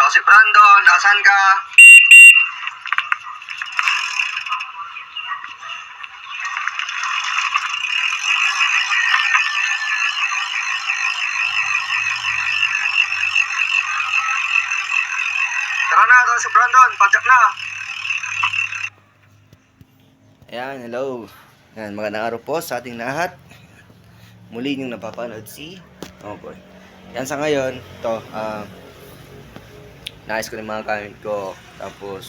Si Brandon, asan ka? Tara na, to si Brandon, padyak na. Ayan, hello. Ayan, magandang araw po sa ating lahat. Muli niyong napapanood si Boy. Yan, sa ngayon, ito, naayos ko na yung mga gamit ko. Tapos,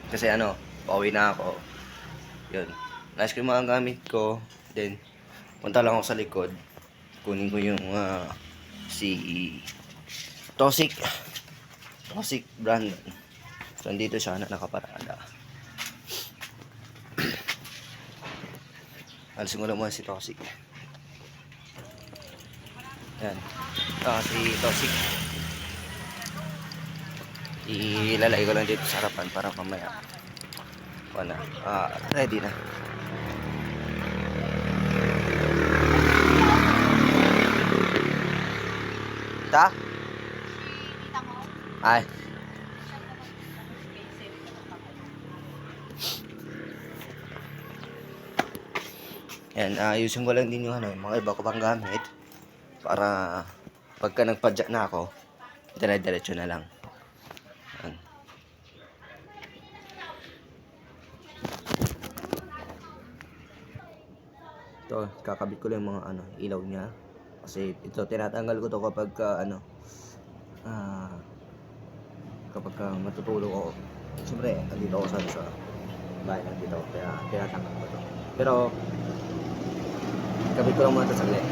kasi pauwi na ako. Yun, naayos ko yung mga gamit ko. Then, punta lang ako sa likod. Kunin ko yung si Toxic brand. So, nandito siya na nakaparada. Alisin ko lang muna si Toxic. Yan. Si Toxic. Ilalagay ko lang dito sa harapan para mamaya. Ready na. Ta? Ay. Yan, ayusin ko lang din yung mga iba ko pang gamit para pagka nagpadyak na ako, dire-diretso na lang. Yan. Ito, kakabit ko lang yung mga ilaw niya. Kasi ito, tinatanggal ko to kapag matutulog ako. Siyempre, andito ako sa bahay lang dito, kaya tinatanggal ko to. Pero, kabit ko lang muna ito saglit.